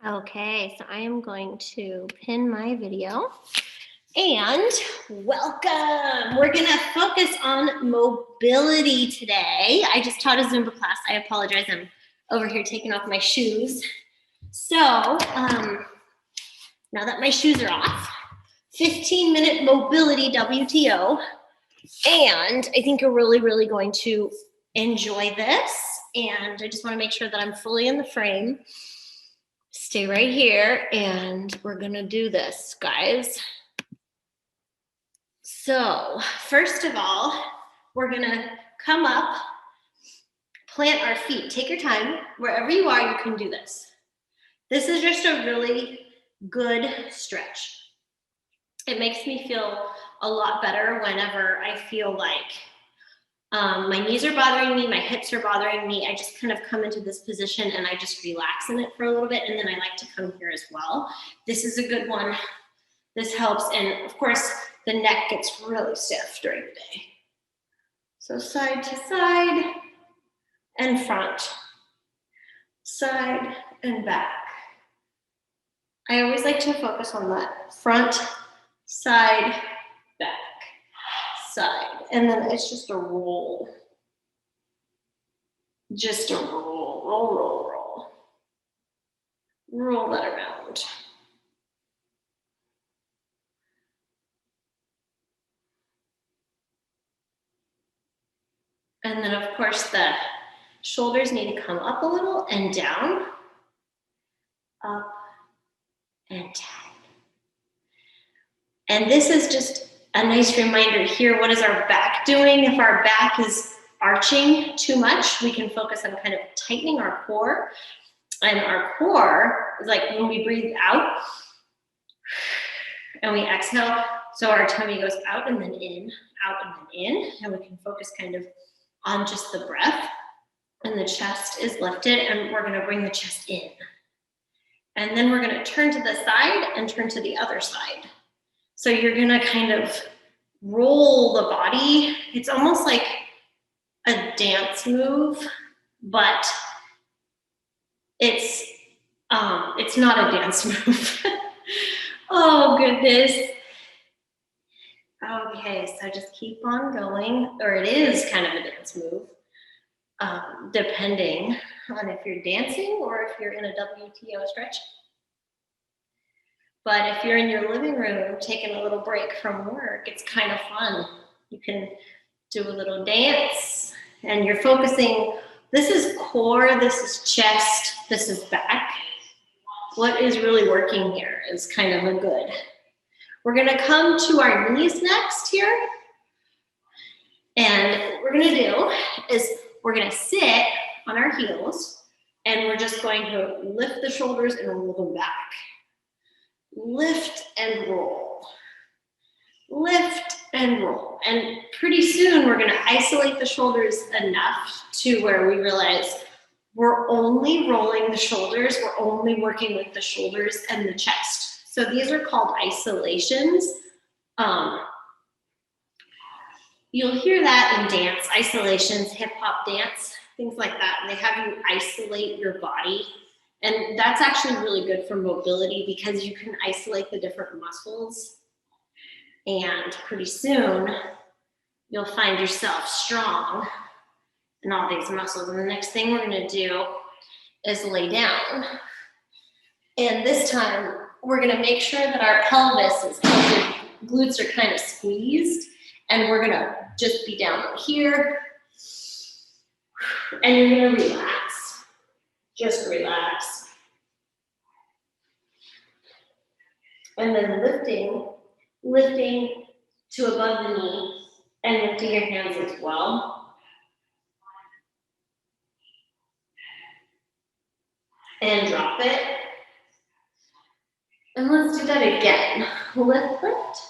Okay, so I am going to pin my video and welcome. We're gonna focus on mobility today. I just taught a Zumba class. I apologize, I'm over here taking off my shoes. So now that my shoes are off, 15-minute mobility WTO. And I think you're really going to enjoy this. And I just wanna make sure that I'm fully in the frame. Stay right here and we're gonna do this, guys. So first of all, we're gonna come up, plant our feet. Take your time. Wherever you are, you can do this. This is just a really good stretch. It makes me feel a lot better whenever I feel like my knees are bothering me, my hips are bothering me. I just kind of come into this position and I just relax in it for a little bit, and then I like to come here as well. This is a good one. This helps, and of course, the neck gets really stiff during the day. So side to side and front, side and back. I always like to focus on that front, side, back, side, and then it's just a roll. Just a roll, roll, roll, roll. Roll that around. And then of course the shoulders need to come up a little and down. Up and down. And this is just a nice reminder here. What is our back doing? If our back is arching too much, we can focus on kind of tightening our core. And our core is like when we breathe out and we exhale, so our tummy goes out and then in, out and then in, and we can focus kind of on just the breath. And the chest is lifted, and we're gonna bring the chest in. And then we're gonna turn to the side and turn to the other side. So you're gonna kind of roll the body. It's almost like a dance move, but it's not a dance move. Oh goodness. Okay, so just keep on going, or it is kind of a dance move, depending on if you're dancing or if you're in a WTO stretch. But if you're in your living room taking a little break from work, it's kind of fun. You can do a little dance and you're focusing. This is core, this is chest, this is back. What is really working here is kind of a good. We're gonna come to our knees next here. And what we're gonna do is we're gonna sit on our heels and we're just going to lift the shoulders and roll them back. Lift and roll. Lift and roll. And pretty soon we're gonna isolate the shoulders enough to where we realize we're only rolling the shoulders, we're only working with the shoulders and the chest. So these are called isolations. You'll hear that in dance, isolations, hip hop dance, things like that. They have you isolate your body. And that's actually really good for mobility because you can isolate the different muscles. And pretty soon, you'll find yourself strong in all these muscles. And the next thing we're gonna do is lay down. And this time, we're gonna make sure that our pelvis is tilted, glutes are kind of squeezed, and we're gonna just be down here. And you're gonna relax. Just relax. And then lifting to above the knee and lifting your hands as well. And drop it. And let's do that again. Lift, lift.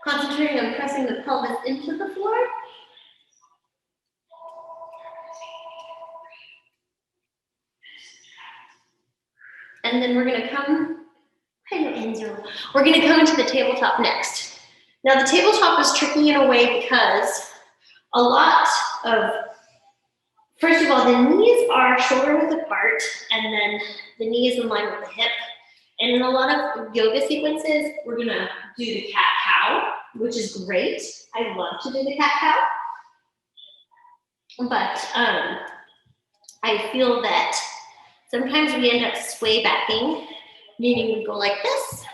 Concentrating on pressing the pelvis into the floor. And then we're gonna come kind of Enzo. We're gonna go into the tabletop next. Now the tabletop is tricky in a way because a lot of, first of all, the knees are shoulder width apart, and then the knee is in line with the hip. And in a lot of yoga sequences, we're gonna do the cat-cow, which is great. I love to do the cat-cow. But I feel that sometimes we end up sway backing, meaning we go like this,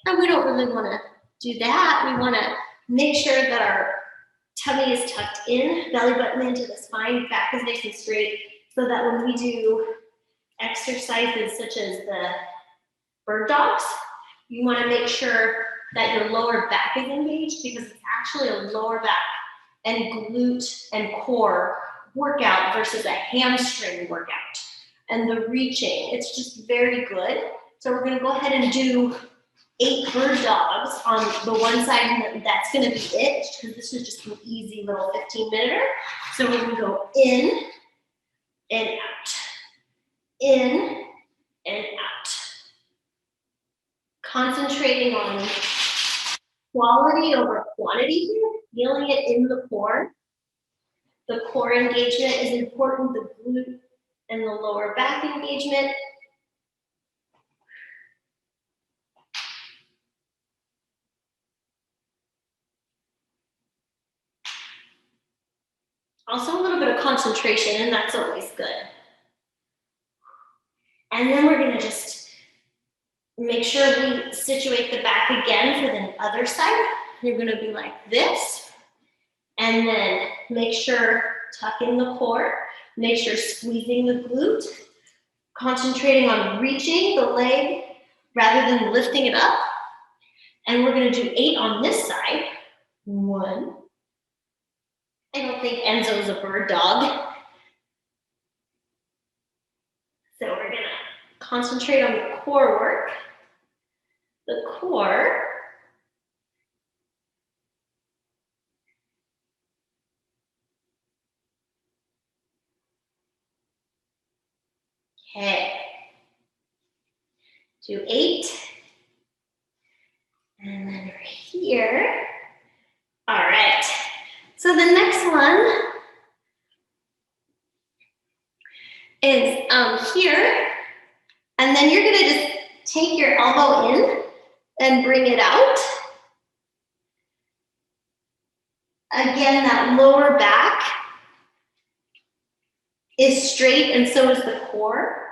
and we don't really wanna do that. We wanna make sure that our tummy is tucked in, belly button into the spine, back is nice and straight, so that when we do exercises such as the bird dogs, you want to make sure that your lower back is engaged, because it's actually a lower back and glute and core workout versus a hamstring workout. And the reaching, it's just very good. So we're going to go ahead and do 8 bird dogs on the one side, and that's going to be it, because this is just an easy little 15-minute. So we're going to go in and out, in and out. Concentrating on quality over quantity here, feeling it in the core. The core engagement is important, the glute and the lower back engagement. Also a little bit of concentration, and that's always good. And then we're gonna just make sure we situate the back again for the other side. You're gonna be like this, and then make sure tuck in the core, make sure squeezing the glute, concentrating on reaching the leg rather than lifting it up. And we're gonna do 8 on this side. 1. I don't think Enzo's a bird dog. So we're gonna concentrate on the core work. The core. Okay. Do 8. And then we're here. All right. So the next one is here. And then you're gonna just take your elbow in and bring it out. Again, that lower back is straight, and so is the core.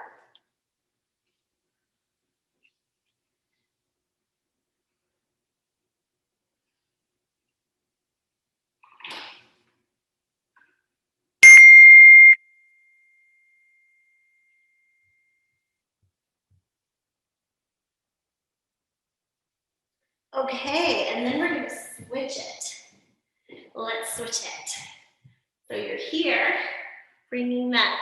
Okay, and then we're gonna switch it. Let's switch it. So you're here, bringing that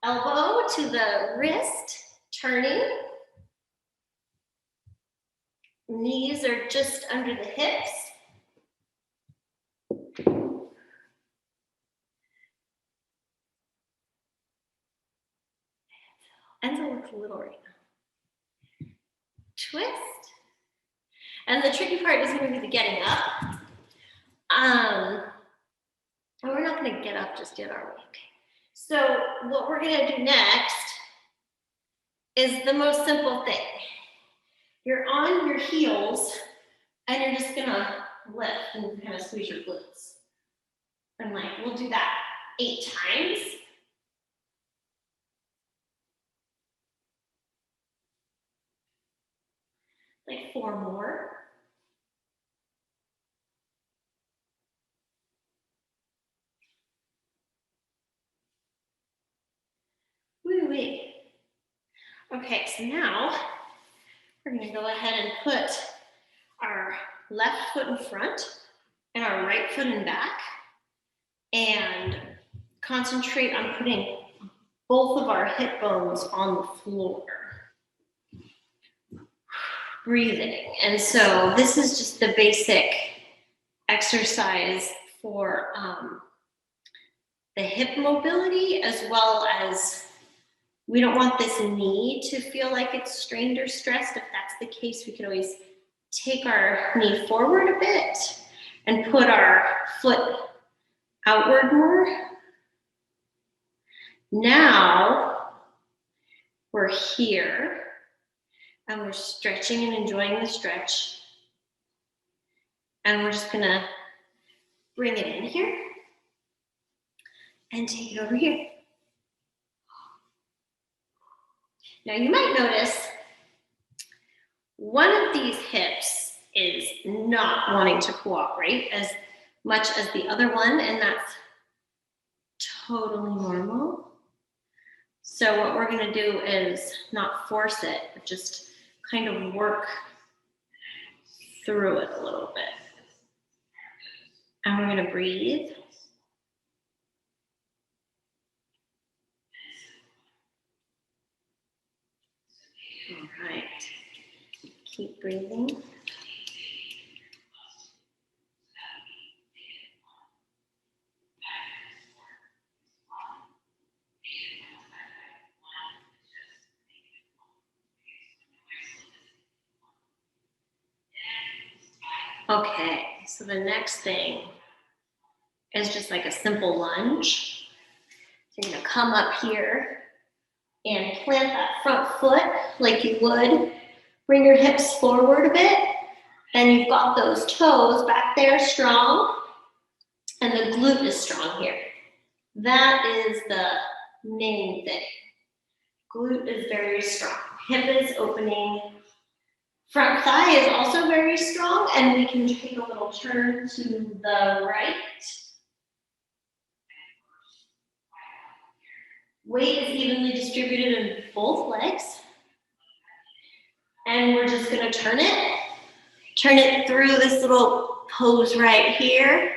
elbow to the wrist, turning. Knees are just under the hips. Enzo looks a little right now. Twist. And the tricky part is going to be the getting up. And we're not going to get up just yet, are we? Okay. So what we're going to do next is the most simple thing. You're on your heels, and you're just going to lift and kind of squeeze your glutes. And like, we'll do that 8 times. Like 4 more. Woo-wee. Okay, so now we're gonna go ahead and put our left foot in front and our right foot in back, and concentrate on putting both of our hip bones on the floor. Breathing. And so this is just the basic exercise for the hip mobility, as well as We don't want this knee to feel like it's strained or stressed. If that's the case, we could always take our knee forward a bit and put our foot outward more. Now we're here and we're stretching and enjoying the stretch. And we're just gonna bring it in here and take it over here. Now you might notice one of these hips is not wanting to cooperate as much as the other one, and that's totally normal. So what we're gonna do is not force it, but just kind of work through it a little bit. And we're gonna breathe. All right, keep breathing. Okay, so the next thing is just like a simple lunge. So you're gonna come up here and plant that front foot like you would. Bring your hips forward a bit, and you've got those toes back there strong, and the glute is strong here. That is the main thing. Glute is very strong. Hip is opening. Front thigh is also very strong, and we can take a little turn to the right. Weight is evenly distributed in both legs. And we're just gonna turn it through this little pose right here,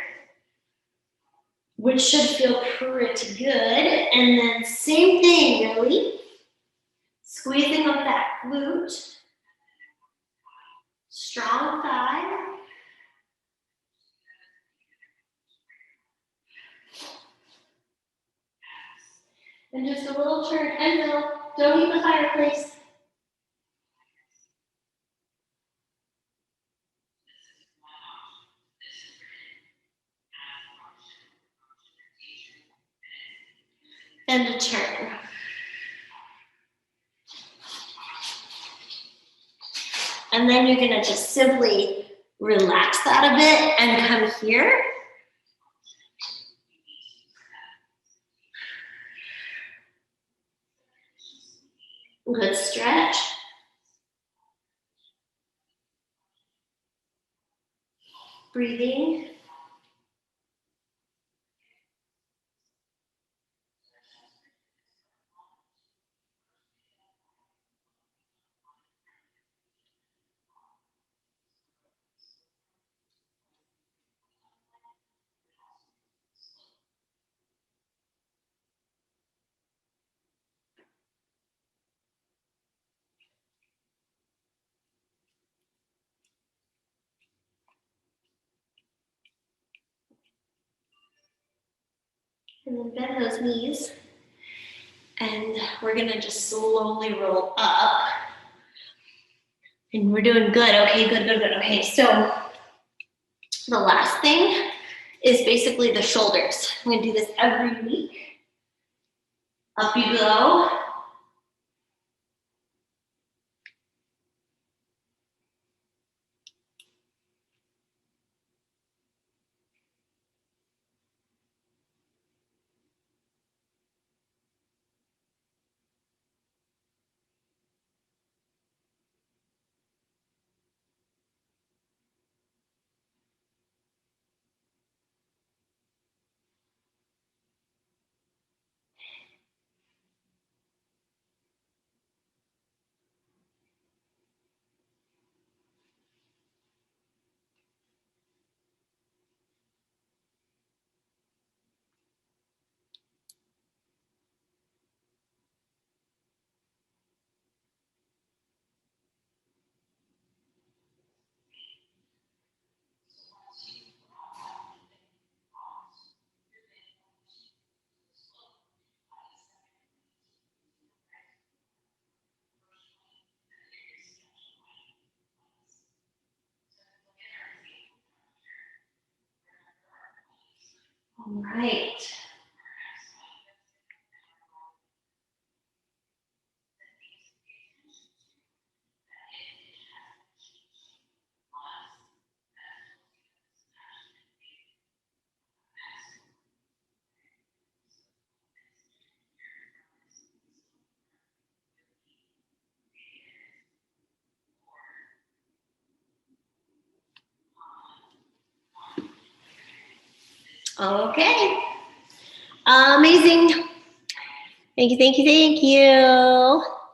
which should feel pretty good. And then same thing, really. Squeezing up that glute. Strong thigh. And just a little turn. And no, don't eat the fireplace. And a turn. And then you're gonna just simply relax that a bit and come here. Good stretch. Breathing. And then bend those knees. And we're gonna just slowly roll up. And we're doing good. Okay, good. Okay, so the last thing is basically the shoulders. I'm gonna do this every week. Up you go. All right. Okay. Amazing. Thank you, thank you, thank you.